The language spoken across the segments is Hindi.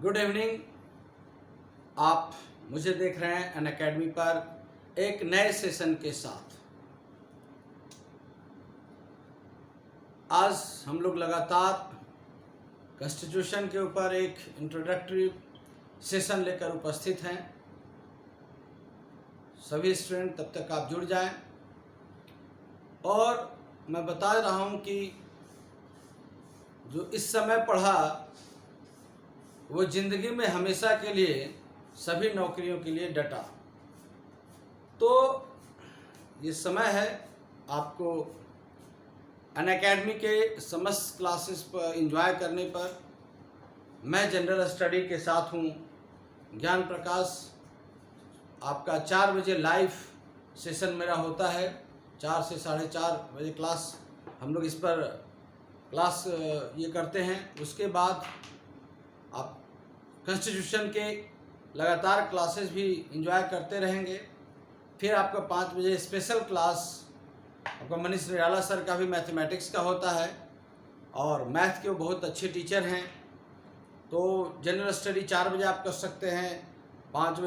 Good evening. आप मुझे देख रहे हैं अनअकैडमी पर एक नए सेशन के साथ। आज हम लोग लगातार कॉन्स्टिट्यूशन के ऊपर एक इंट्रोडक्टरी सेशन लेकर उपस्थित हैं। सभी स्टूडेंट तब तक आप जुड़ जाएं। और मैं बता रहा हूं कि जो इस समय पढ़ा वो ज़िंदगी में हमेशा के लिए सभी नौकरियों के लिए डटा। तो ये समय है आपको अनअकैडमी के समस्त क्लासेस पर एंजॉय करने पर। मैं जनरल स्टडी के साथ हूँ। ज्ञान प्रकाश आपका 4 बजे लाइव सेशन मेरा होता है। 4 से 4:30 बजे क्लास हम लोग इस पर क्लास ये करते हैं। उसके बाद आप कॉन्स्टिट्यूशन के लगातार क्लासेस भी एंजॉय करते रहेंगे। फिर आपका 5 बजे स्पेशल क्लास आपका मनीष निराला सर का भी मैथमेटिक्स का होता है और मैथ के वो बहुत अच्छे टीचर हैं। तो जनरल स्टडी 4 बजे आप कर सकते हैं। 5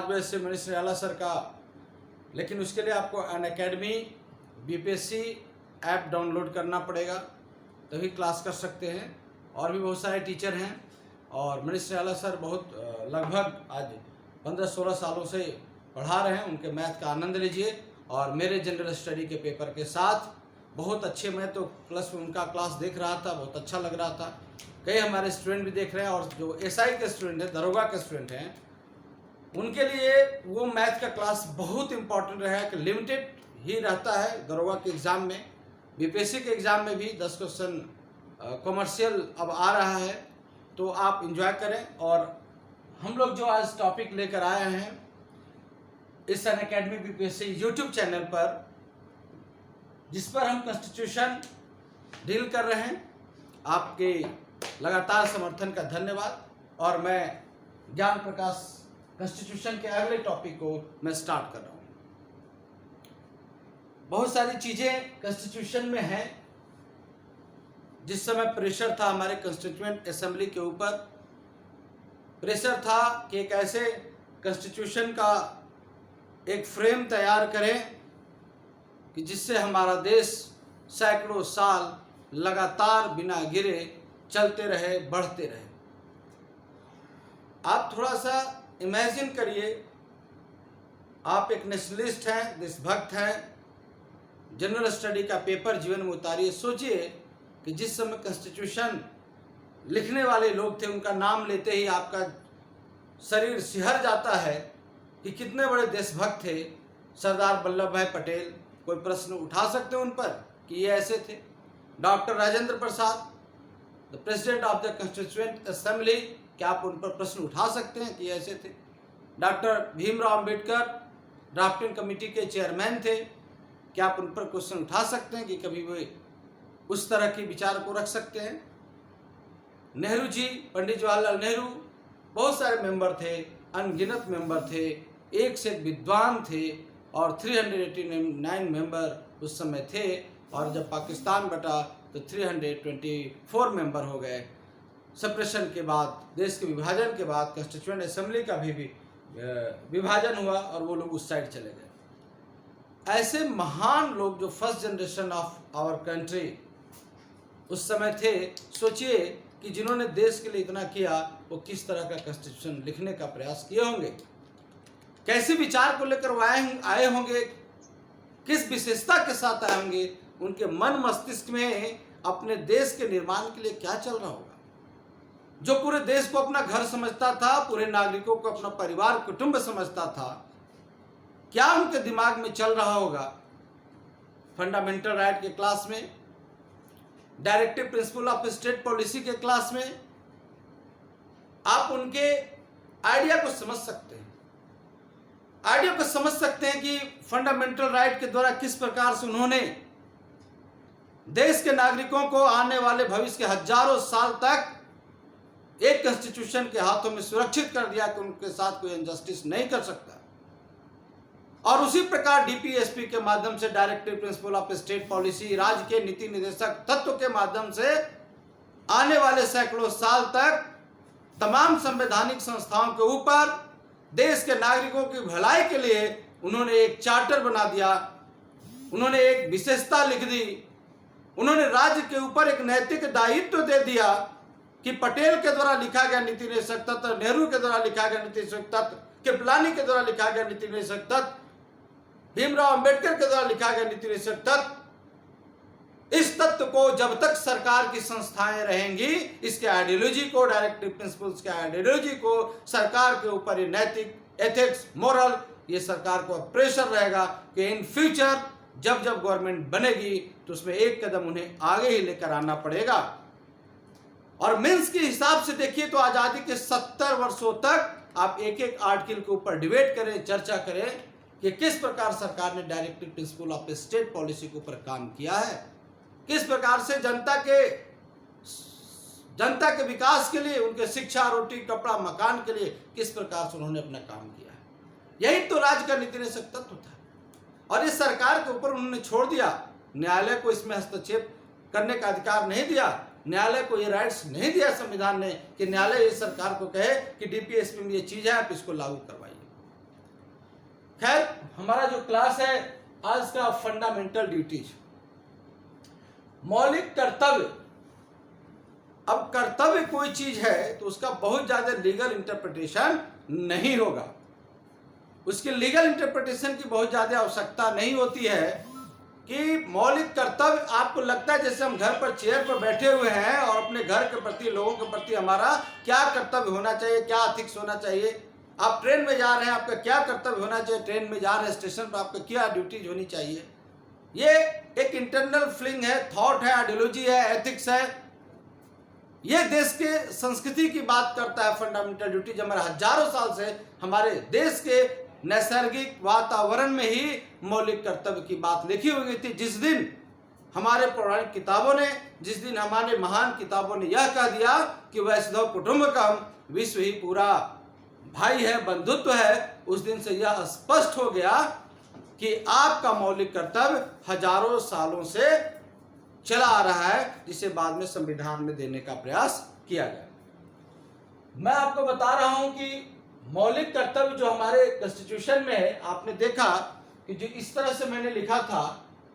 बजे से मनीष निराला सर का। लेकिन उसके लिए आपको अनअकैडमी बीपीएससी ऐप डाउनलोड करना पड़ेगा, तभी क्लास कर सकते हैं। और भी बहुत सारे टीचर हैं और मनीष निराला सर बहुत लगभग आज 15-16 सालों से पढ़ा रहे हैं। उनके मैथ का आनंद लीजिए। और मेरे जनरल स्टडी के पेपर के साथ बहुत अच्छे, मैं तो प्लस में उनका क्लास देख रहा था, बहुत अच्छा लग रहा था। कई हमारे स्टूडेंट भी देख रहे हैं और जो एसआई के स्टूडेंट हैं, दरोगा के स्टूडेंट हैं, उनके लिए वो मैथ का क्लास बहुत इम्पॉर्टेंट रहा है कि लिमिटेड ही रहता है। दरोगा के एग्ज़ाम में, बीपीएससी के एग्ज़ाम में भी 10 क्वेश्चन कॉमर्शियल अब आ रहा है, तो आप एंजॉय करें। और हम लोग जो आज टॉपिक लेकर आए हैं इस अनअकैडमी बीपीएससी यूट्यूब चैनल पर, जिस पर हम कॉन्स्टिट्यूशन डील कर रहे हैं, आपके लगातार समर्थन का धन्यवाद। और मैं ज्ञान प्रकाश कॉन्स्टिट्यूशन के अगले टॉपिक को मैं स्टार्ट कर रहा हूँ। बहुत सारी चीज़ें कॉन्स्टिट्यूशन में हैं। जिस समय प्रेशर था हमारे कॉन्स्टिट्यूएंट असेंबली के ऊपर, प्रेशर था कि एक ऐसे कॉन्स्टिट्यूशन का एक फ्रेम तैयार करें कि जिससे हमारा देश सैकड़ों साल लगातार बिना गिरे चलते रहे, बढ़ते रहे। आप थोड़ा सा इमेजिन करिए, आप एक नेशनलिस्ट हैं, देशभक्त हैं, जनरल स्टडी का पेपर जीवन में उतारिए। सोचिए कि जिस समय कॉन्स्टिट्यूशन लिखने वाले लोग थे, उनका नाम लेते ही आपका शरीर सिहर जाता है कि कितने बड़े देशभक्त थे सरदार वल्लभ भाई पटेल। कोई प्रश्न उठा सकते हैं उन पर कि ये ऐसे थे। Doctor Rajendra Prasad, the president of the constituent assembly, क्या आप उन पर प्रश्न उठा सकते हैं कि ऐसे थे? Doctor Bhimrao Ambedkar drafting committee के चेयरमैन थे, क्या आप उन पर क्वेश्चन उठा सकते हैं कि कभी वे उस तरह के विचार को रख सकते हैं? नेहरू जी, पंडित जवाहरलाल नेहरू, बहुत सारे मेंबर थे, अनगिनत मेंबर थे, एक से एक विद्वान थे और 389 मेंबर उस समय थे। और जब पाकिस्तान बटा तो 324 मेंबर हो गए। सेपरेशन के बाद, देश के विभाजन के बाद कॉन्स्टिट्यूएंट असेंबली का भी विभाजन हुआ और वो लोग उस साइड चले गए। ऐसे महान लोग जो first generation of our country उस समय थे, सोचिए कि जिन्होंने देश के लिए इतना किया, वो किस तरह का कॉन्स्टिट्यूशन लिखने का प्रयास किए होंगे, कैसे विचार को लेकर आए होंगे, किस विशेषता के साथ आए होंगे, उनके मन मस्तिष्क में अपने देश के निर्माण के लिए क्या चल रहा होगा। जो पूरे देश को अपना घर समझता था, पूरे नागरिकों को अपना परिवार कुटुंब समझता था, क्या उनके दिमाग में चल रहा होगा। फंडामेंटल राइट के क्लास में, directive principle of state policy के क्लास में आप उनके आइडिया को समझ सकते हैं। आइडिया को समझ सकते हैं कि फंडामेंटल राइट के द्वारा किस प्रकार से उन्होंने देश के नागरिकों को आने वाले भविष्य के हजारों साल तक एक कॉन्स्टिट्यूशन के हाथों में सुरक्षित कर दिया कि उनके साथ कोई इनजस्टिस नहीं कर सकता। और उसी प्रकार डीपीएसपी के माध्यम से, directive principle of state policy, राज्य के नीति निर्देशक तत्व के माध्यम से आने वाले सैकड़ों साल तक तमाम संवैधानिक संस्थाओं के ऊपर देश के नागरिकों की भलाई के लिए उन्होंने एक चार्टर बना दिया, उन्होंने एक विशेषता लिख दी, उन्होंने राज्य के ऊपर एक नैतिक दायित्व दे दिया कि पटेल के द्वारा लिखा गया नीति निदेशक तत्व, नेहरू के द्वारा लिखा गया नीति निदेशक तत्व, कृपलानी के द्वारा लिखा गया नीति निदेशक तत्व, भीमराव अंबेडकर के द्वारा लिखा गया नीति निदेशक तत्व, इस तत्व को जब तक सरकार की संस्थाएं रहेंगी, इसके आइडियोलॉजी को, डायरेक्टिव प्रिंसिपल्स के आइडियोलॉजी को, सरकार के ऊपर ये नैतिक, एथिक्स, मोरल, ये सरकार को प्रेशर रहेगा कि इन फ्यूचर जब जब गवर्नमेंट बनेगी तो उसमें एक कदम उन्हें आगे ही लेकर आना पड़ेगा। और मिन्स के हिसाब से देखिए तो आजादी के 70 वर्षों तक आप एक एक आर्टिकल के ऊपर डिबेट करें, चर्चा करें कि किस प्रकार सरकार ने directive principle of state policy के ऊपर काम किया है, किस प्रकार से जनता के विकास के लिए, उनके शिक्षा, रोटी, कपड़ा, मकान के लिए किस प्रकार से उन्होंने अपना काम किया है। यही तो राज्य का नीति निदेशक तत्व था। और इस सरकार के ऊपर उन्होंने छोड़ दिया, न्यायालय को इसमें हस्तक्षेप करने का अधिकार नहीं दिया, न्यायालय को ये राइट्स नहीं दिया संविधान ने कि न्यायालय इस सरकार को कहे कि डीपीएसपी में ये चीज है, आप इसको लागू करवाइए। खैर, हमारा जो क्लास है आज का फंडामेंटल ड्यूटीज, मौलिक कर्तव्य। अब कर्तव्य कोई चीज है तो उसका बहुत ज्यादा लीगल इंटरप्रिटेशन नहीं होगा, उसके लीगल इंटरप्रिटेशन की बहुत ज्यादा आवश्यकता नहीं होती है कि मौलिक कर्तव्य आपको लगता है जैसे हम घर पर चेयर पर बैठे हुए हैं और अपने घर के प्रति, लोगों के प्रति हमारा क्या कर्तव्य होना चाहिए, क्या एथिक्स होना चाहिए। आप ट्रेन में जा रहे हैं, आपका क्या कर्तव्य होना चाहिए, ट्रेन में जा रहे हैं स्टेशन पर आपका क्या ड्यूटीज होनी चाहिए। ये एक इंटरनल फीलिंग है, थॉट है, आइडियोलॉजी है, एथिक्स है। ये देश के संस्कृति की बात करता है फंडामेंटल ड्यूटी। जब हमारे हजारों साल से हमारे देश के नैसर्गिक वातावरण में ही मौलिक कर्तव्य की बात लिखी हुई थी। जिस दिन हमारे पौराणिक किताबों ने, जिस दिन हमारे महान किताबों ने यह कह दिया कि वैष्णव कुटुंबकम, विश्व ही पूरा भाई है, बंधुत्व है, उस दिन से यह स्पष्ट हो गया कि आपका मौलिक कर्तव्य हजारों सालों से चला आ रहा है, जिसे बाद में संविधान में देने का प्रयास किया गया। मैं आपको बता रहा हूं कि मौलिक कर्तव्य जो हमारे कॉन्स्टिट्यूशन में है, आपने देखा कि जो इस तरह से मैंने लिखा था,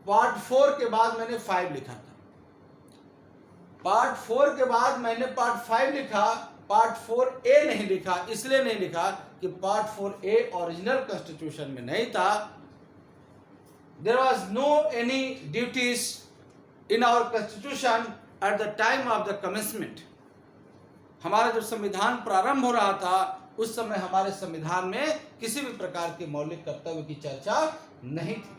पार्ट 4 के बाद मैंने 5 लिखा था, पार्ट 4 के बाद मैंने पार्ट 5 लिखा, पार्ट 4A नहीं लिखा। इसलिए नहीं लिखा कि पार्ट 4A ओरिजिनल कॉन्स्टिट्यूशन में नहीं था। There was no any duties in our constitution at the time of the commencement. हमारा जब संविधान प्रारंभ हो रहा था उस समय हमारे संविधान में किसी भी प्रकार के मौलिक कर्तव्य की चर्चा नहीं थी,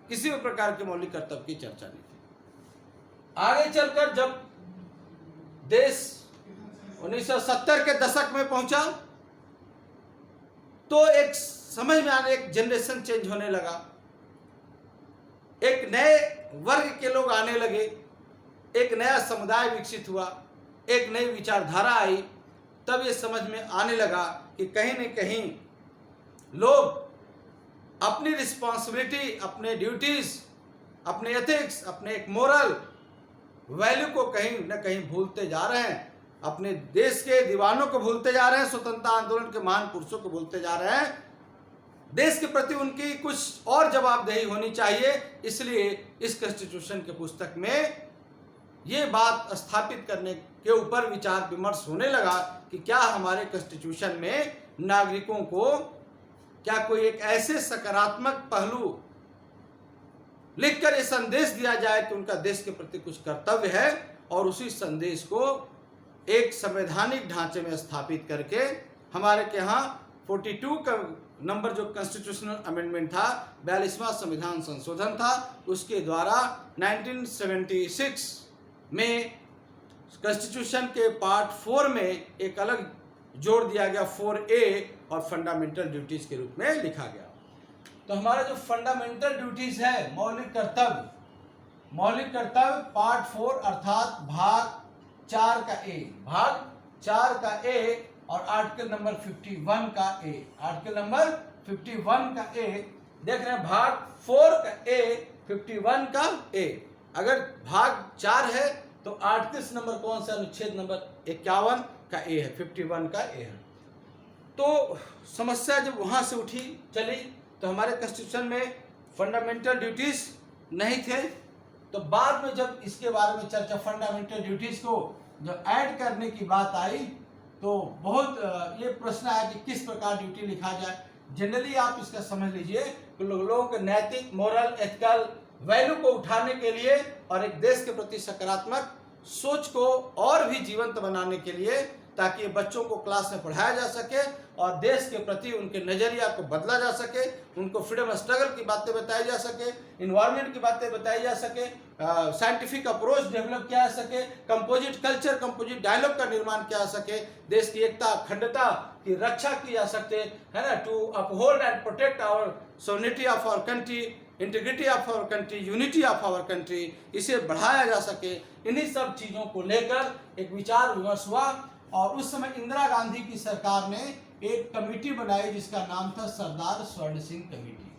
किसी भी प्रकार के मौलिक कर्तव्य की चर्चा नहीं थी। आगे चलकर जब देश 1970 के दशक में पहुंचा तो एक समझ में आने, एक जनरेशन चेंज होने लगा, एक नए वर्ग के लोग आने लगे, एक नया समुदाय विकसित हुआ, एक नई विचारधारा आई। तब ये समझ में आने लगा कि कहीं न कहीं लोग अपनी रिस्पॉन्सिबिलिटी, अपने ड्यूटीज, अपने एथिक्स, अपने एक मोरल वैल्यू को कहीं न कहीं भूलते जा रहे हैं, अपने देश के दीवानों को भूलते जा रहे हैं, स्वतंत्रता आंदोलन के महान पुरुषों को भूलते जा रहे हैं। देश के प्रति उनकी कुछ और जवाबदेही होनी चाहिए। इसलिए इस कॉन्स्टिट्यूशन के पुस्तक में ये बात स्थापित करने के ऊपर विचार विमर्श होने लगा कि क्या हमारे कॉन्स्टिट्यूशन में नागरिकों को क्या कोई एक ऐसे सकारात्मक पहलू लिखकर ये संदेश दिया जाए कि उनका देश के प्रति कुछ कर्तव्य है, और उसी संदेश को एक संवैधानिक ढांचे में स्थापित करके हमारे के यहाँ 42 का नंबर जो कॉन्स्टिट्यूशनल अमेंडमेंट था, 42वां संविधान संशोधन था, उसके द्वारा 1976 में कॉन्स्टिट्यूशन के पार्ट 4 में एक अलग जोड़ दिया गया, 4A, और फंडामेंटल ड्यूटीज के रूप में लिखा गया। तो हमारा जो फंडामेंटल ड्यूटीज है, मौलिक कर्तव्य पार्ट 4 अर्थात भाग 4 का A, भाग 4 का A और आर्टिकल नंबर 51 का A, आर्टिकल नंबर 51 का A देख रहे हैं, भाग 4 का A, 51 का A। अगर भाग 4 है तो आर्टिकल नंबर कौन सा, अनुच्छेद नंबर 51 का ए है, 51 का ए है। तो समस्या जब वहाँ से उठी चली तो हमारे कॉन्स्टिट्यूशन में फंडामेंटल ड्यूटीज नहीं थे। तो बाद में जब इसके बारे में चर्चा, फंडामेंटल ड्यूटीज को जब ऐड करने की बात आई तो बहुत ये प्रश्न आया कि किस प्रकार ड्यूटी लिखा जाए। जनरली आप इसका समझ लीजिए कि लोगों के नैतिक, मोरल, एथिकल वैल्यू को उठाने के लिए और एक देश के प्रति सकारात्मक सोच को और भी जीवंत बनाने के लिए, ताकि बच्चों को क्लास में पढ़ाया जा सके और देश के प्रति उनके नज़रिया को बदला जा सके, उनको फ्रीडम स्ट्रगल की बातें बताई जा सके, इन्वायरमेंट की बातें बताई जा सके, साइंटिफिक अप्रोच डेवलप किया जा सके, कंपोजिट कल्चर, कंपोजिट डायलॉग का निर्माण किया जा सके, देश की एकता, अखंडता की रक्षा की जा सकते है ना, to uphold and protect our sovereignty of our country, integrity of our country, unity of our country, इसे बढ़ाया जा सके। इन्हीं सब चीज़ों को लेकर एक विचार विमर्श हुआ और उस समय इंदिरा गांधी की सरकार ने एक कमेटी बनाई जिसका नाम था सरदार स्वर्ण सिंह कमेटी।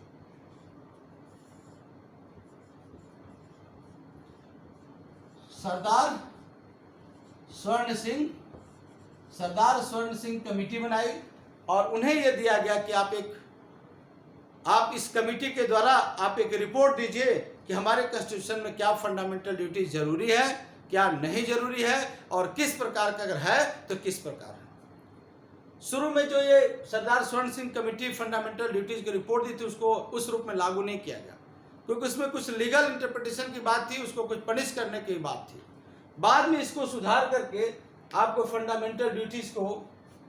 सरदार स्वर्ण सिंह कमेटी बनाई और उन्हें यह दिया गया कि आप इस कमेटी के द्वारा आप एक रिपोर्ट दीजिए कि हमारे कॉन्स्टिट्यूशन में क्या फंडामेंटल ड्यूटी जरूरी है, क्या नहीं जरूरी है और किस प्रकार का अगर है तो किस प्रकार है। शुरू में जो ये सरदार स्वर्ण सिंह कमेटी फंडामेंटल ड्यूटीज की रिपोर्ट दी थी उसको उस रूप में लागू नहीं किया गया, क्योंकि उसमें कुछ लीगल इंटरप्रिटेशन की बात थी, उसको कुछ पनिश करने की बात थी। बाद में इसको सुधार करके आपको फंडामेंटल ड्यूटीज को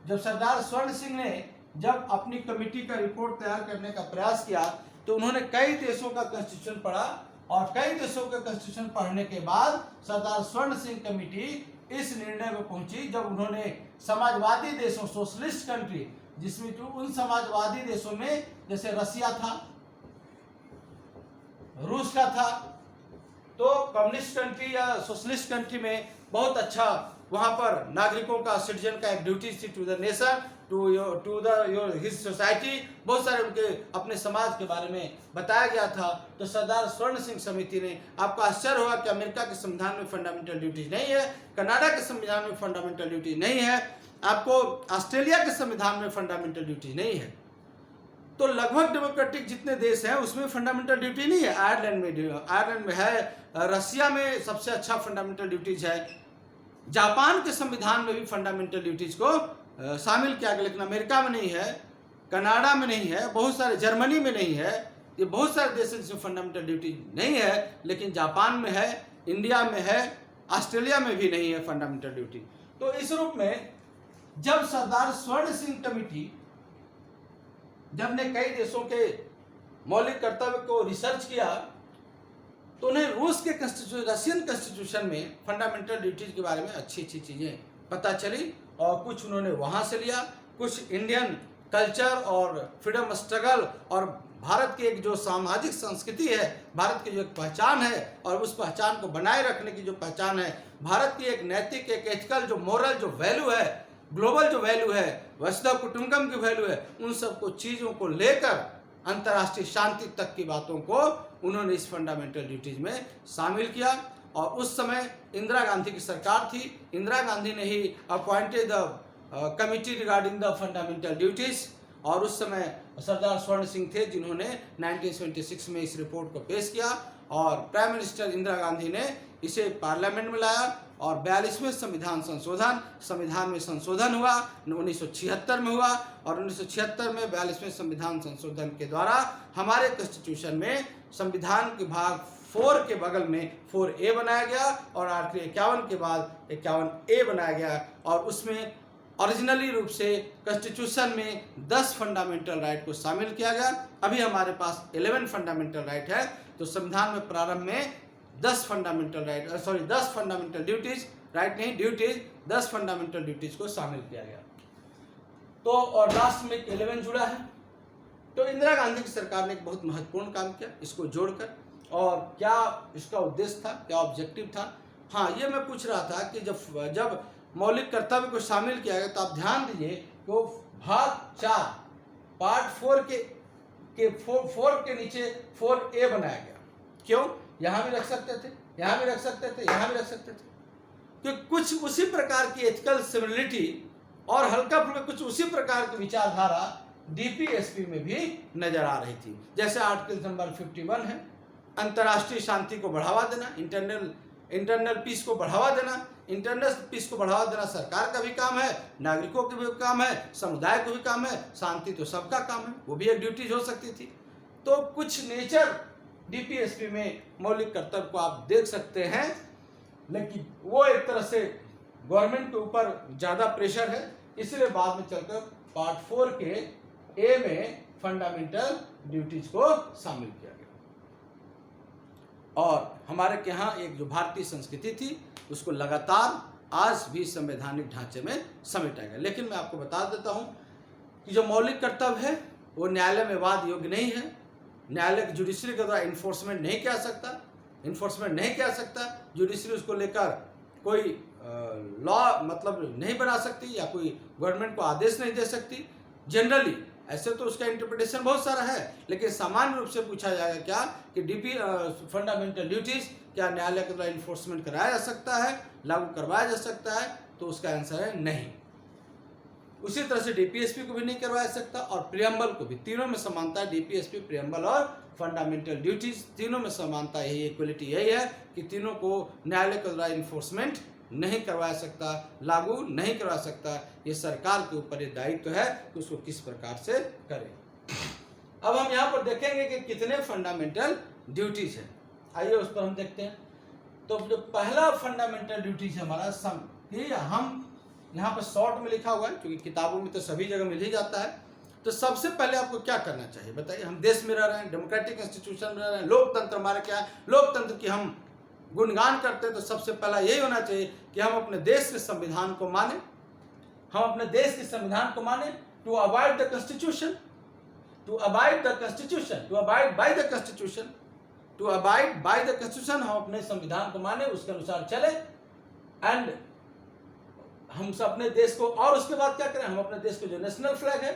जब सरदार स्वर्ण सिंह ने जब अपनी कमेटी का रिपोर्ट तैयार करने का प्रयास किया तो उन्होंने कई देशों का कॉन्स्टिट्यूशन पढ़ा और कई देशों का कॉन्स्टिट्यूशन पढ़ने के बाद सरदार स्वर्ण सिंह कमेटी इस निर्णय में पहुंची, जब उन्होंने समाजवादी देशों, सोशलिस्ट कंट्री, जिसमें जो उन समाजवादी देशों में जैसे रसिया था, रूस का था, तो कम्युनिस्ट कंट्री या सोशलिस्ट कंट्री में बहुत अच्छा वहां पर नागरिकों का, सिटीजन का एक ड्यूटी थी to the nation, to the his society, बहुत सारे उनके अपने समाज के बारे में बताया गया था। तो सरदार स्वर्ण सिंह समिति ने, आपको आश्चर्य होगा कि अमेरिका के संविधान में फंडामेंटल ड्यूटीज नहीं है, कनाडा के संविधान में फंडामेंटल ड्यूटी नहीं है, आपको ऑस्ट्रेलिया के संविधान में फंडामेंटल ड्यूटी नहीं है, तो लगभग डेमोक्रेटिक जितने देश हैं उसमें फंडामेंटल ड्यूटी नहीं है। आयरलैंड में है, रसिया में सबसे अच्छा फंडामेंटल ड्यूटीज है, जापान के संविधान में भी फंडामेंटल ड्यूटीज को शामिल किया गया, लेकिन अमेरिका में नहीं है, कनाडा में नहीं है, बहुत सारे जर्मनी में नहीं है, ये बहुत सारे देश जिसमें फंडामेंटल ड्यूटी नहीं है, लेकिन जापान में है, इंडिया में है, ऑस्ट्रेलिया में भी नहीं है फंडामेंटल ड्यूटी। तो इस रूप में जब सरदार स्वर्ण सिंह कमेटी जब ने कई देशों के मौलिक कर्तव्य को रिसर्च किया तो उन्हें रूस के रशियन कॉन्स्टिट्यूशन में फंडामेंटल ड्यूटीज के बारे में अच्छी अच्छी चीज़ें पता चली और कुछ उन्होंने वहाँ से लिया, कुछ इंडियन कल्चर और फ्रीडम स्ट्रगल और भारत की एक जो सामाजिक संस्कृति है, भारत की जो एक पहचान है और उस पहचान को बनाए रखने की जो पहचान है, भारत की एक नैतिक, एक एथिकल, जो मोरल जो वैल्यू है, ग्लोबल जो वैल्यू है, वसुधैव कुटुंबकम की वैल्यू है, उन सबको चीज़ों को लेकर अंतर्राष्ट्रीय शांति तक की बातों को उन्होंने इस फंडामेंटल ड्यूटीज में शामिल किया। और उस समय इंदिरा गांधी की सरकार थी, इंदिरा गांधी ने ही appointed the committee regarding the fundamental duties, और उस समय सरदार स्वर्ण सिंह थे जिन्होंने 1976 में इस रिपोर्ट को पेश किया और प्राइम मिनिस्टर इंदिरा गांधी ने इसे पार्लियामेंट में लाया और 42वें संविधान में संशोधन हुआ, 1976 में हुआ और 1976 में 42वें संविधान संशोधन के द्वारा हमारे कॉन्स्टिट्यूशन में संविधान के भाग 4 के बगल में 4A बनाया गया और आर्टिकल 51 के बाद 51A बनाया गया और उसमें ओरिजिनली रूप से कॉन्स्टिट्यूशन में 10 फंडामेंटल राइट को शामिल किया गया। अभी हमारे पास 11 फंडामेंटल राइट है, तो संविधान में प्रारंभ में 10 फंडामेंटल ड्यूटीज, राइट नहीं ड्यूटीज, 10 फंडामेंटल ड्यूटीज को शामिल किया गया। तो और लास्ट में 11 जुड़ा है। तो इंदिरा गांधी की सरकार ने एक बहुत महत्वपूर्ण काम किया इसको जोड़कर, और क्या इसका उद्देश्य था, क्या ऑब्जेक्टिव था। हाँ, ये मैं पूछ रहा था कि जब मौलिक कर्तव्य को शामिल किया गया तो आप ध्यान दीजिए वो भाग 4 पार्ट 4 के नीचे 4A बनाया गया। क्यों? यहाँ भी रख सकते थे, यहाँ भी रख सकते थे, यहाँ भी रख सकते थे, कि कुछ उसी प्रकार की एथिकल सिमिलरिटी और हल्का फुल्का कुछ उसी प्रकार की विचारधारा डीपीएसपी में भी नजर आ रही थी। जैसे आर्टिकल नंबर 51 है, अंतर्राष्ट्रीय शांति को बढ़ावा देना, इंटरनल पीस को बढ़ावा देना। इंटरनल पीस को बढ़ावा देना सरकार का भी काम है, नागरिकों का भी काम है, समुदाय को भी काम है, शांति तो सबका काम है, वो भी एक ड्यूटीज हो सकती थी। तो कुछ नेचर डीपीएसपी में मौलिक कर्तव्य को आप देख सकते हैं, लेकिन वो एक तरह से गवर्नमेंट के ऊपर ज़्यादा प्रेशर है, इसलिए बाद में चलकर पार्ट 4 के ए में फंडामेंटल ड्यूटीज को शामिल किया गया। और हमारे यहाँ एक जो भारतीय संस्कृति थी उसको लगातार आज भी संवैधानिक ढांचे में समेटा गया। लेकिन मैं आपको बता देता हूँ कि जो मौलिक कर्तव्य है वो न्यायालय में वाद योग्य नहीं है। न्यायालय जुडिशरी के द्वारा इन्फोर्समेंट नहीं किया सकता, जुडिशरी उसको लेकर कोई लॉ मतलब नहीं बना सकती या कोई गवर्नमेंट को आदेश नहीं दे सकती। जनरली ऐसे तो उसका इंटरप्रिटेशन बहुत सारा है, लेकिन सामान्य रूप से पूछा जाएगा क्या कि फंडामेंटल ड्यूटीज क्या न्यायालय के द्वारा इन्फोर्समेंट कराया जा सकता है, लागू करवाया जा सकता है? तो उसका आंसर है नहीं। उसी तरह से डीपीएसपी को भी नहीं करवाया सकता और प्रियम्बल को भी। तीनों में समानता है, डीपीएसपी, प्रियम्बल और फंडामेंटल ड्यूटीज, तीनों में समानता यही, इक्वलिटी यही है कि तीनों को न्यायालय के द्वारा इन्फोर्समेंट नहीं करवा सकता, लागू नहीं करवा सकता। ये सरकार के ऊपर ये दायित्व है कि उसको किस प्रकार से करे। अब हम यहाँ पर देखेंगे कि कितने फंडामेंटल ड्यूटीज है, आइए उस पर हम देखते हैं। तो जो पहला फंडामेंटल ड्यूटीज है हमारा हम यहाँ पर शॉर्ट में लिखा हुआ है, क्योंकि किताबों में तो सभी जगह मिल ही जाता है। तो सबसे पहले आपको क्या करना चाहिए बताइए। हम देश में रह रहे हैं, डेमोक्रेटिक इंस्टीट्यूशन में रह रहे हैं, लोकतंत्र हमारे क्या है, लोकतंत्र की हम गुणगान करते हैं। तो सबसे पहला यही होना चाहिए कि हम अपने देश के संविधान को माने, हम अपने देश के संविधान को माने। To avoid the constitution, to abide the constitution, to abide by the constitution, to abide by the constitution. हम अपने संविधान को माने, उसके अनुसार चले। एंड हम अपने देश को, और उसके बाद क्या करें, हम अपने देश को जो नेशनल फ्लैग है,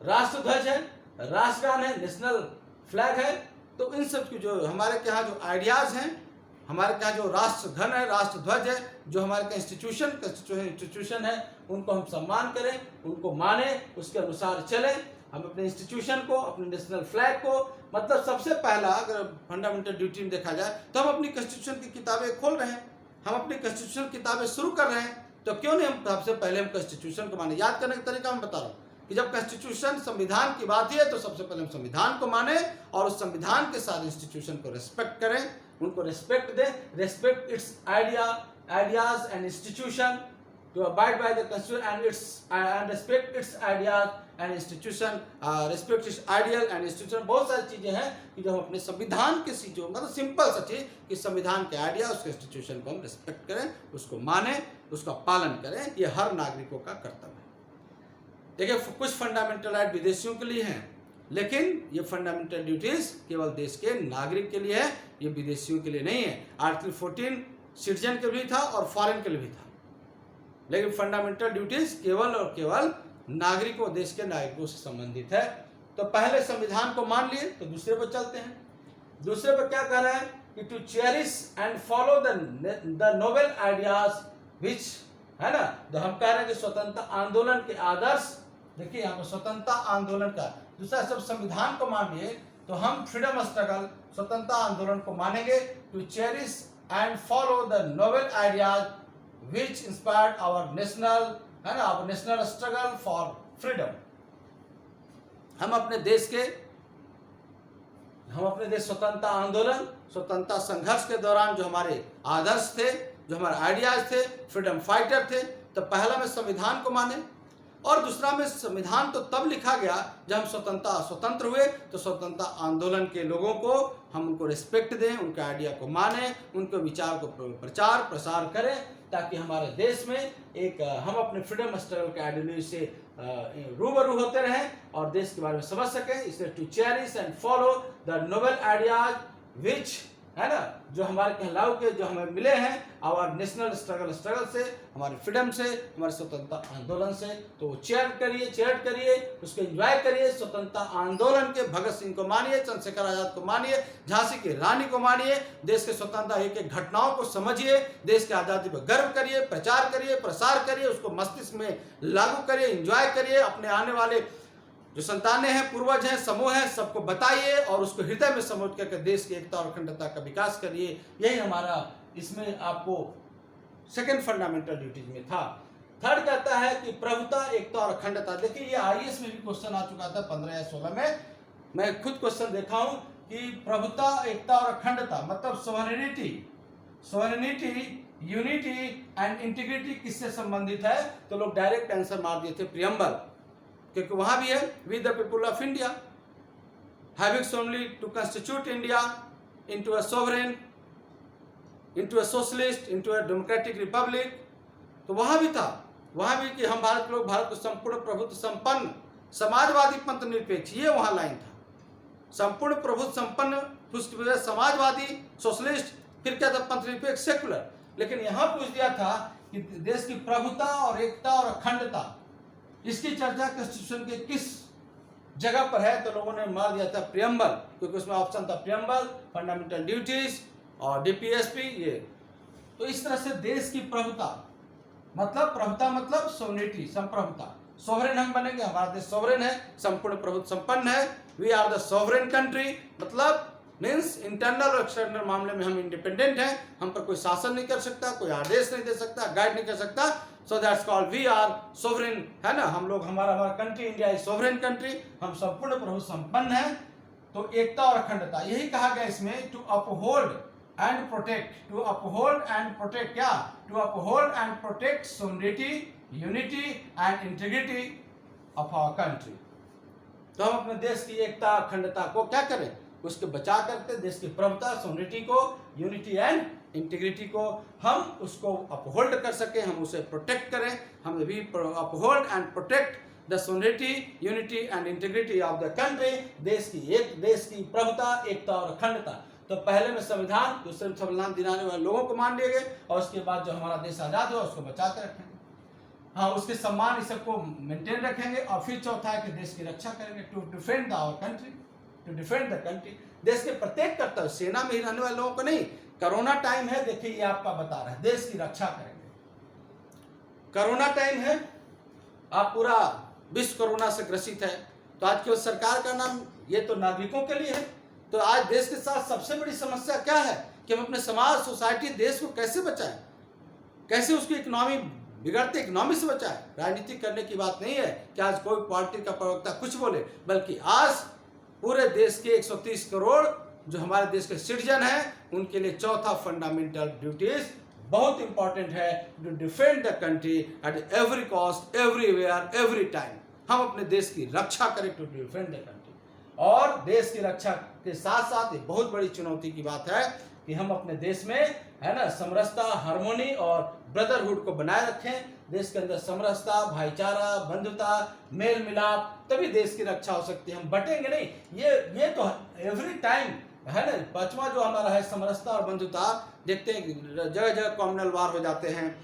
राष्ट्र ध्वज है, राष्ट्रगान है, नेशनल फ्लैग है, तो इन सब की जो हमारे यहाँ जो आइडियाज हैं, हमारे यहाँ जो राष्ट्रघन है, राष्ट्र ध्वज है, जो हमारे यहाँ इंस्टीट्यूशन है, उनको हम सम्मान करें, उनको माने, उसके अनुसार चलें। हम अपने इंस्टीट्यूशन को, अपने नेशनल फ्लैग को, मतलब सबसे पहला अगर फंडामेंटल ड्यूटी में देखा जाए तो हम अपनी कॉन्स्टिट्यूशन की किताबें खोल रहे हैं, हम अपनी कॉन्स्टिट्यूशन किताबें शुरू कर रहे हैं, तो क्यों नहीं हम सबसे पहले हम कॉन्स्टिट्यूशन को माने। याद करने का तरीका मैं बता रहा हूँ कि जब कॉन्स्टिट्यूशन संविधान की बात है तो सबसे पहले हम संविधान को माने और उस संविधान के साथ इंस्टीट्यूशन को रेस्पेक्ट करें, उनको रेस्पेक्ट दें, respect its ideas and institution, to abide by the constitution and respect its ideas and institution, respect its ideal and institution. बहुत सारी चीजें हैं कि जो हम अपने संविधान के जो मतलब सिंपल सा चीज कि संविधान के आइडिया, उसके इंस्टीट्यूशन को हम रेस्पेक्ट करें, उसको माने, उसका पालन करें। ये हर नागरिकों का कर्तव्य है। देखिए कुछ फंडामेंटल राइट विदेशियों के लिए हैं, लेकिन ये फंडामेंटल ड्यूटीज केवल देश के नागरिक के लिए है, ये विदेशियों के लिए नहीं है। आर्टिकल 14 सिटीजन के लिए था और फॉरेन के लिए भी था, लेकिन फंडामेंटल ड्यूटीज केवल और केवल नागरिकों, देश के नागरिकों से संबंधित है। तो पहले संविधान को मान लिए, तो दूसरे पर चलते हैं। दूसरे पर क्या कह रहा है कि to cherish and follow the noble ideas which, है ना। तो हम कह रहे हैं कि स्वतंत्रता आंदोलन के आदर्श, देखिए यहाँ पर स्वतंत्रता आंदोलन का। दूसरा सब संविधान को मान लिए तो हम फ्रीडम स्ट्रगल, स्वतंत्रता आंदोलन को मानेंगे। To cherish and follow the noble ideas which inspired our national, है ना, our national struggle for freedom. हम अपने देश स्वतंत्रता आंदोलन, स्वतंत्रता संघर्ष के दौरान जो हमारे आदर्श थे, जो हमारे आइडियाज थे, फ्रीडम फाइटर थे, तो पहला में संविधान को माने और दूसरा में संविधान तो तब लिखा गया जब हम स्वतंत्र हुए, तो स्वतंत्रता आंदोलन के लोगों को हम उनको रिस्पेक्ट दें, उनके आइडिया को माने, उनके विचार को प्रचार प्रसार करें, ताकि हमारे देश में एक हम अपने फ्रीडम स्ट्रगल के आइडियोलॉजी से रूबरू होते रहें और देश के बारे में समझ सकें। इसलिए to cherish and follow the noble ideas which, है ना, जो हमारे कहलाऊ के जो हमें मिले हैं और नेशनल स्ट्रगल से, हमारे फ्रीडम से, हमारे स्वतंत्रता आंदोलन से। तो चेयर करिए, उसको एंजॉय करिए। स्वतंत्रता आंदोलन के भगत सिंह को मानिए, चंद्रशेखर आजाद को मानिए, झांसी की रानी को मानिए, देश के स्वतंत्रता एक एक घटनाओं को समझिए, देश की आज़ादी पर गर्व करिए, प्रचार करिए, प्रसार करिए, उसको मस्तिष्क में लागू करिए, एंजॉय करिए। अपने आने वाले जो संतानें हैं, पूर्वज हैं, समूह हैं, सबको बताइए और उसको हृदय में समझ करके देश की एकता और अखंडता का विकास करिए। यही हमारा इसमें आपको सेकंड फंडामेंटल ड्यूटीज में था। थर्ड कहता है कि प्रभुता, एकता और अखंडता। देखिए ये IAS में भी क्वेश्चन आ चुका था 15 या 16 में, मैं खुद क्वेश्चन देखा हूं कि प्रभुता, एकता और अखंडता मतलब सोवरेनिटी, यूनिटी एंड इंटीग्रिटी किससे संबंधित है? तो लोग डायरेक्ट आंसर मार दिए थे प्रियम्बल, क्योंकि वहां भी है we the people of India having solemnly to constitute India into a sovereign, into a socialist, into a democratic republic. तो वहां भी था, वहां भी कि हम भारत लोग भारत को संपूर्ण प्रभुत्व संपन्न समाजवादी पंथ निरपेक्ष, ये वहां लाइन था। संपूर्ण प्रभुत्व संपन्न समाजवादी सोशलिस्ट, फिर क्या था पंथ निरपेक्ष सेकुलर। लेकिन यहां पूछ दिया था कि देश की प्रभुता और एकता और अखंडता, इसकी चर्चा कॉन्स्टिट्यूशन के किस जगह पर है? तो लोगों ने मार दिया था प्रियम्बल, क्योंकि उसमें ऑप्शन था प्रियम्बल, फंडामेंटल ड्यूटीज और DPSP ये। तो इस तरह से देश की प्रभुता मतलब सोवरेनिटी, संप्रभुता, सोवरेन हम बनेंगे, हमारा देश सोवरेन है, संपूर्ण प्रभुत्व संपन्न है। We are the sovereign country, मतलब मीन्स इंटरनल और एक्सटर्नल मामले में हम इंडिपेंडेंट हैं, हम पर कोई शासन नहीं कर सकता, कोई आदेश नहीं दे सकता, गाइड नहीं कर सकता। So that's called we are sovereign, है ना। हम लोग हमारा country India is sovereign country, हम संपूर्ण प्रभुत्व संपन्न है। तो एकता और अखंडता यही कहा गया इसमें, to uphold and protect, to uphold and protect क्या? To uphold and protect sovereignty, unity and integrity of our country. तो हम अपने देश की एकता अखंडता को क्या करें? उसके बचा करके देश की प्रभुता, सोवरेनिटी को, यूनिटी एंड इंटीग्रिटी को हम उसको अपहोल्ड कर सके, हम उसे प्रोटेक्ट करें। हम we uphold and protect the sovereignty, unity and integrity of the country. देश की प्रभुता, एकता और अखंडता। तो पहले में संविधान, दूसरे में संविधान दिलाने वाले लोगों को मान लिए गए, और उसके बाद जो हमारा देश आजाद हुआ उसको बचा के रखेंगे, हाँ उसके सम्मान इस सबको मेंटेन रखेंगे। और फिर चौथा है कि देश की रक्षा करेंगे, to defend our country, to defend the country. देश के प्रत्येक कर्तव्य, सेना में ही रहने वाले लोगों को नहीं। कोरोना टाइम है, देखिए ये आपका बता रहा है, देश की रक्षा करेंगे। कोरोना टाइम है, आप पूरा विश्व कोरोना से ग्रसित है, तो आज केवल सरकार का नाम, ये तो नागरिकों के लिए है। तो आज देश के साथ सबसे बड़ी समस्या क्या है कि हम अपने समाज, सोसाइटी, देश को कैसे बचाएं, कैसे उसकी इकोनॉमी, बिगड़ते इकोनॉमी से बचाएं। राजनीति करने की बात नहीं है कि आज कोई पार्टी का प्रवक्ता कुछ बोले, बल्कि आज पूरे देश के 130 करोड़ जो हमारे देश के सिटीजन हैं, उनके लिए चौथा फंडामेंटल ड्यूटीज बहुत इंपॉर्टेंट है, to defend the country at every cost, everywhere, every time. हम अपने देश की रक्षा करें, टू डिफेंड द कंट्री। और देश की रक्षा के साथ साथ एक बहुत बड़ी चुनौती की बात है कि हम अपने देश में, है ना, समरसता, हार्मोनी और ब्रदरहुड को बनाए रखें। देश के अंदर समरसता, भाईचारा, बंधुता, मेल मिलाप, तभी देश की रक्षा हो सकती है। हम बटेंगे नहीं, ये तो एवरी टाइम है ना। पांचवा जो हमारा है समरसता और बंधुता, देखते हैं जगह जगह कॉम्युनल वार हो जाते हैं।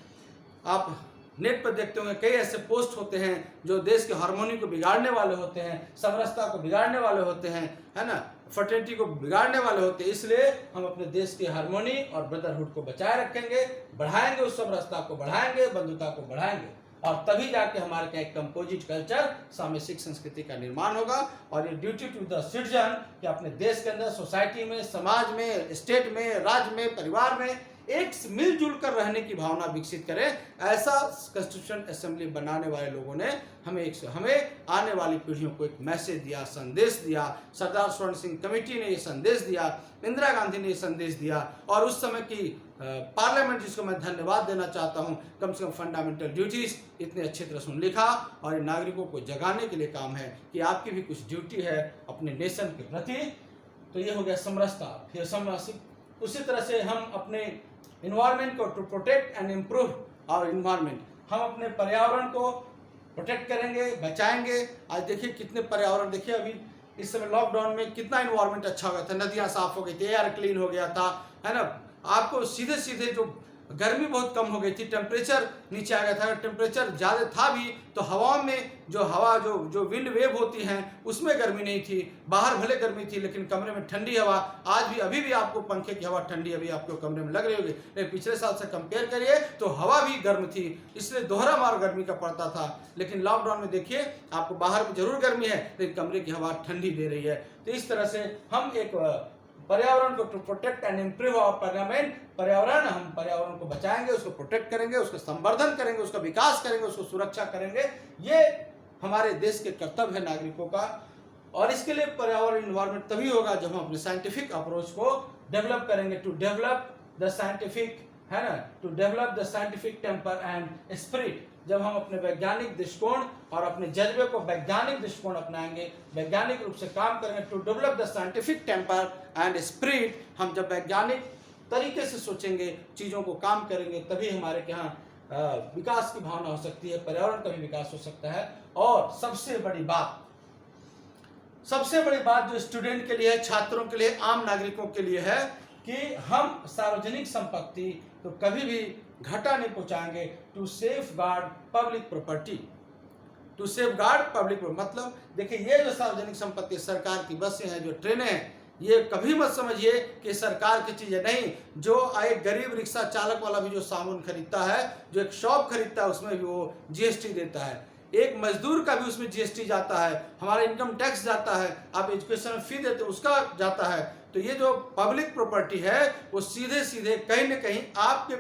आप नेट पर देखते होंगे कई ऐसे पोस्ट होते हैं जो देश के हार्मोनी को बिगाड़ने वाले होते हैं, समरसता को बिगाड़ने वाले होते हैं, है ना, फर्टिलिटी को बिगाड़ने वाले होते हैं। इसलिए हम अपने देश की हार्मोनी और ब्रदरहुड को बचाए रखेंगे, बढ़ाएंगे, उस समरसता को बढ़ाएंगे, बंधुता को बढ़ाएंगे, और तभी जाके हमारे क्या एक कंपोजिट कल्चर, सामाजिक संस्कृति का निर्माण होगा। और ये ड्यूटी टू द सिटीजन कि अपने देश के अंदर, सोसाइटी में, समाज में, स्टेट में, राज्य में, परिवार में एक मिलजुल कर रहने की भावना विकसित करें। ऐसा कॉन्स्टिट्यूशन असेंबली बनाने वाले लोगों ने हमें आने वाली पीढ़ियों को एक मैसेज दिया, संदेश दिया। सरदार स्वर्ण सिंह कमेटी ने ये संदेश दिया, इंदिरा गांधी ने ये संदेश दिया, और उस समय की पार्लियामेंट, जिसको मैं धन्यवाद देना चाहता हूँ, कम से कम फंडामेंटल ड्यूटीज इतने अच्छे तरह से लिखा, और नागरिकों को जगाने के लिए काम है कि आपकी भी कुछ ड्यूटी है अपने नेशन के प्रति। तो ये हो गया समरसता। फिर समरसिक, उसी तरह से हम अपने इन्वायरमेंट को, to protect and improve our environment, हम अपने पर्यावरण को प्रोटेक्ट करेंगे, बचाएंगे। आज देखिए कितने पर्यावरण, देखिए अभी इस समय लॉकडाउन में कितना इन्वायरमेंट अच्छा हो गया था, नदियाँ साफ हो गई थी, एयर क्लीन हो गया था, है ना। आपको सीधे सीधे जो गर्मी बहुत कम हो गई थी, टेम्परेचर नीचे आ गया था। अगर टेम्परेचर ज़्यादा था भी तो हवा में जो हवा जो विंड वेव होती हैं उसमें गर्मी नहीं थी। बाहर भले गर्मी थी लेकिन कमरे में ठंडी हवा, आज भी अभी भी आपको पंखे की हवा ठंडी अभी आपके कमरे में लग रही होगी, लेकिन पिछले साल से कंपेयर करिए तो हवा भी गर्म थी, इसलिए दोहरा मार गर्मी का पड़ता था। लेकिन लॉकडाउन में देखिए आपको बाहर भी जरूर गर्मी है लेकिन कमरे की हवा ठंडी दे रही है। तो इस तरह से हम एक पर्यावरण को to protect and improve our पर्यावरण, हम पर्यावरण को बचाएंगे, उसको प्रोटेक्ट करेंगे, उसका संवर्धन करेंगे, उसका विकास करेंगे, उसको सुरक्षा करेंगे। ये हमारे देश के कर्तव्य है नागरिकों का। और इसके लिए पर्यावरण इन्वायरमेंट तभी होगा जब हम अपने साइंटिफिक अप्रोच को डेवलप करेंगे, टू डेवलप द साइंटिफिक, है ना, to develop the scientific temper and spirit. जब हम अपने वैज्ञानिक दृष्टिकोण और अपने जज्बे को वैज्ञानिक दृष्टिकोण अपनाएंगे, वैज्ञानिक रूप से काम करेंगे, to develop the scientific temper and spirit, हम जब वैज्ञानिक तरीके से सोचेंगे, चीज़ों को काम करेंगे, तभी हमारे यहाँ विकास की भावना हो सकती है, पर्यावरण का भी विकास हो सकता है। और सबसे बड़ी बात जो स्टूडेंट के लिए है, छात्रों के लिए, आम नागरिकों के लिए है कि हम सार्वजनिक संपत्ति तो कभी भी घाटा नहीं पहुंचाएंगे। To safeguard public property, to safeguard public, मतलब देखिए ये जो सार्वजनिक संपत्ति, सरकार की बसें हैं, जो ट्रेनें हैं, ये कभी मत समझिए कि सरकार की चीज़ है, नहीं। जो एक गरीब रिक्शा चालक वाला भी जो सामान खरीदता है, जो एक शॉप खरीदता है, उसमें भी वो जीएसटी देता है। एक मजदूर का भी उसमें जीएसटी जाता है, हमारा इनकम टैक्स जाता है, आप एजुकेशन फी देते उसका जाता है। तो ये जो पब्लिक प्रॉपर्टी है वो सीधे सीधे कहीं ना कहीं आपके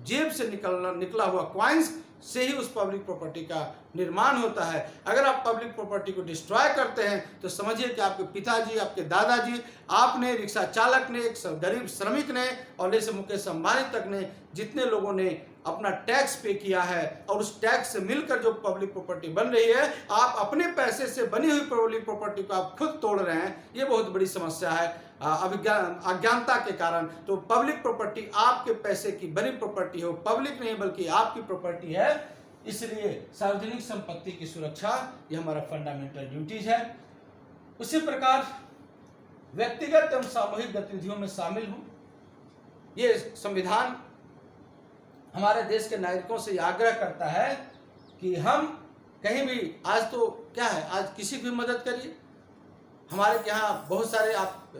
जेब से निकला हुआ कॉइन्स से ही उस पब्लिक प्रॉपर्टी का निर्माण होता है। अगर आप पब्लिक प्रॉपर्टी को डिस्ट्रॉय करते हैं तो समझिए कि आपके पिताजी, आपके दादाजी, आपने, रिक्शा चालक ने, एक गरीब श्रमिक ने, और जैसे मुकेश अंबानी तक ने, जितने लोगों ने अपना टैक्स पे किया है और उस टैक्स से मिलकर जो पब्लिक प्रॉपर्टी बन रही है, आप अपने पैसे से बनी हुई पब्लिक प्रॉपर्टी को आप खुद तोड़ रहे हैं। ये बहुत बड़ी समस्या है अज्ञानता के कारण। तो पब्लिक प्रॉपर्टी आपके पैसे की बनी प्रॉपर्टी हो, पब्लिक नहीं बल्कि आपकी प्रॉपर्टी है, इसलिए सार्वजनिक संपत्ति की सुरक्षा ये हमारा फंडामेंटल ड्यूटीज है। उसी प्रकार व्यक्तिगत एवं सामूहिक गतिविधियों में शामिल हूं, ये संविधान हमारे देश के नागरिकों से आग्रह करता है कि हम कहीं भी, आज तो क्या है, आज किसी की भी मदद करिए। हमारे यहाँ बहुत सारे आप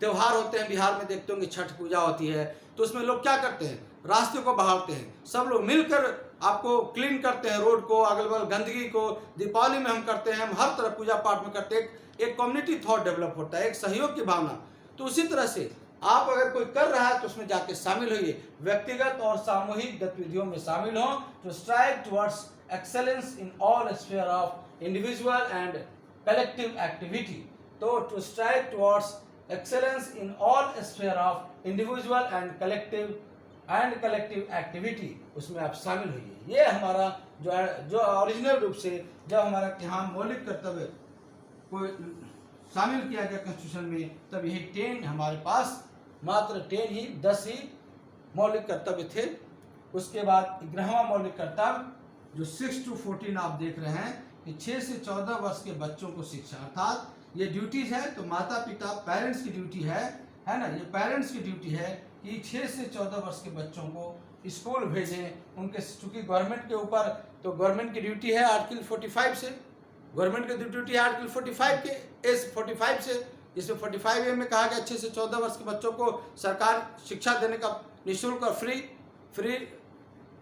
त्यौहार होते हैं, बिहार में देखते होंगे छठ पूजा होती है, तो उसमें लोग क्या करते हैं, रास्ते को बहारते हैं, सब लोग मिलकर आपको क्लीन करते हैं, रोड को, अगल बगल गंदगी को। दीपावली में हम करते हैं, हम हर तरह पूजा पाठ में करते हैं, एक कम्युनिटी थॉट डेवलप होता है, एक सहयोग की भावना। तो उसी तरह से आप अगर कोई कर रहा है तो उसमें जाके शामिल होइए, व्यक्तिगत और सामूहिक गतिविधियों में शामिल हो, to strive towards excellence in all sphere of individual and collective activity. तो to strive towards excellence in all sphere of individual and collective activity, उसमें आप शामिल होइए। ये हमारा जो ओरिजिनल रूप से जब हमारा यहाँ मौलिक कर्तव्य को शामिल किया गया कॉन्स्टिट्यूशन में, तब यही 10 हमारे पास मात्र 10 ही मौलिक कर्तव्य थे। उसके बाद 11वां मौलिक कर्तव्य जो 6 to 14 आप देख रहे हैं कि 6 से 14 वर्ष के बच्चों को शिक्षा, अर्थात ये ड्यूटीज है। तो माता पिता, पेरेंट्स की ड्यूटी है ना, ये पेरेंट्स की ड्यूटी है कि 6 से 14 वर्ष के बच्चों को स्कूल भेजें। उनके चूंकि गवर्नमेंट के ऊपर, तो गवर्नमेंट की ड्यूटी है आर्टिकल 45 से, गवर्नमेंट की ड्यूटी है आर्टिकल 45 के एज 45 से, जिसमें 45A में कहा गया 6 से 14 वर्ष के बच्चों को सरकार शिक्षा देने का निःशुल्क और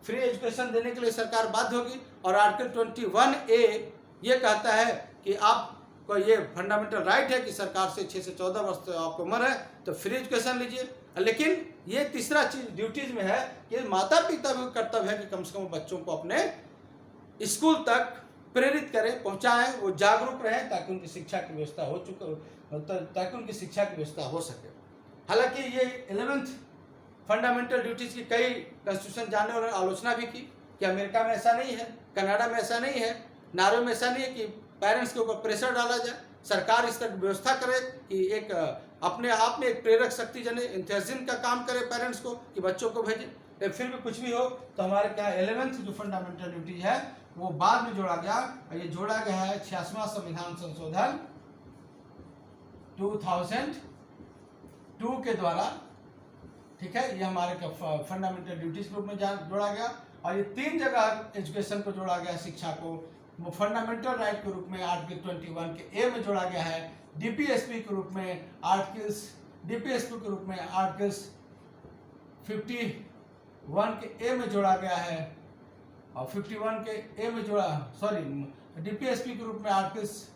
फ्री एजुकेशन देने के लिए सरकार बाध्य होगी। और आर्टिकल 21A ये कहता है कि आपको ये फंडामेंटल राइट है कि सरकार से 6 से 14 वर्ष तो आपको उम्र है तो फ्री एजुकेशन लीजिए। लेकिन ये तीसरा चीज ड्यूटीज में है कि माता पिता भी कर्तव्य है कि कम से कम बच्चों को अपने स्कूल तक प्रेरित करें, पहुंचाएं, वो जागरूक रहें, ताकि उनकी शिक्षा की व्यवस्था ताकि उनकी शिक्षा की व्यवस्था हो सके। हालांकि ये 11th फंडामेंटल ड्यूटीज की कई कॉन्स्टिट्यूशन जानने वालों ने आलोचना भी की कि अमेरिका में ऐसा नहीं है, कनाडा में ऐसा नहीं है, नॉर्वे में ऐसा नहीं है कि पेरेंट्स के ऊपर प्रेशर डाला जाए। सरकार इस तरह व्यवस्था करे कि एक अपने आप में एक प्रेरक शक्ति जने इंथुजियाज्म का काम करे पेरेंट्स को कि बच्चों को भेजें। फिर भी कुछ भी हो तो हमारे क्या 11th जो फंडामेंटल ड्यूटी है वो बाद में जोड़ा गया, और ये जोड़ा गया है 86वां संविधान संशोधन 2002 के द्वारा, ठीक है, ये हमारे फंडामेंटल ड्यूटीज ग्रुप में जोड़ा गया। और ये 3 जगह एजुकेशन को जोड़ा गया, शिक्षा को, वो फंडामेंटल राइट के रूप में आर्टिकल 21 के ए में जोड़ा गया है। डीपीएसपी के रूप में आर्टिकल्स 51 के ए में जोड़ा गया है, और 51 के ए में डीपीएसपी के रूप में आर्टिकल्स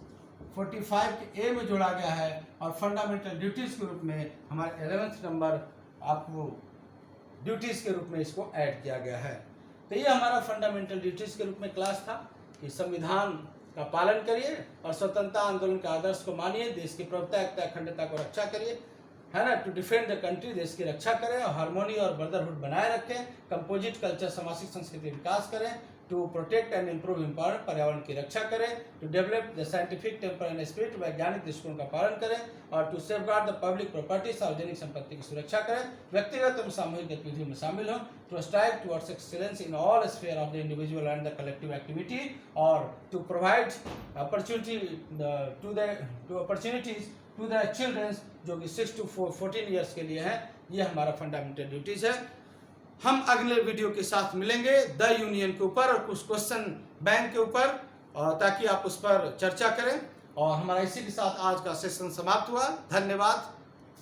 45 के ए में जोड़ा गया है। और फंडामेंटल ड्यूटीज के रूप में हमारे 11th नंबर आपको ड्यूटीज के रूप में इसको ऐड किया गया है। तो ये हमारा फंडामेंटल ड्यूटीज के रूप में क्लास था कि संविधान का पालन करिए और स्वतंत्रता आंदोलन के आदर्श को मानिए, देश की प्रभुता, एकता, अखंडता को रक्षा करिए, है ना, टू डिफेंड द कंट्री, देश की रक्षा करें और हार्मोनी और ब्रदरहुड बनाए रखें, कंपोजिट कल्चर, सामाजिक संस्कृति विकास करें, to protect and improve environment, पर्यावरण की रक्षा करें, to develop the scientific temper and spirit, वैज्ञानिक दृष्टिकोण का पालन करें, और to safeguard the public property, सार्वजनिक संपत्ति की सुरक्षा करें, व्यक्तिगत एवं सामूहिक गतिविधियों में शामिल हों, to strive towards excellence in all sphere of the individual and the collective activity, और to provide opportunities to the childrens जो कि 6 to 14 ईयर्स के लिए हैं। ये हमारा फंडामेंटल ड्यूटीज है। हम अगले वीडियो के साथ मिलेंगे द यूनियन के ऊपर और कुछ क्वेश्चन बैंक के ऊपर, ताकि आप उस पर चर्चा करें। और हमारा इसी के साथ आज का सेशन समाप्त हुआ। धन्यवाद।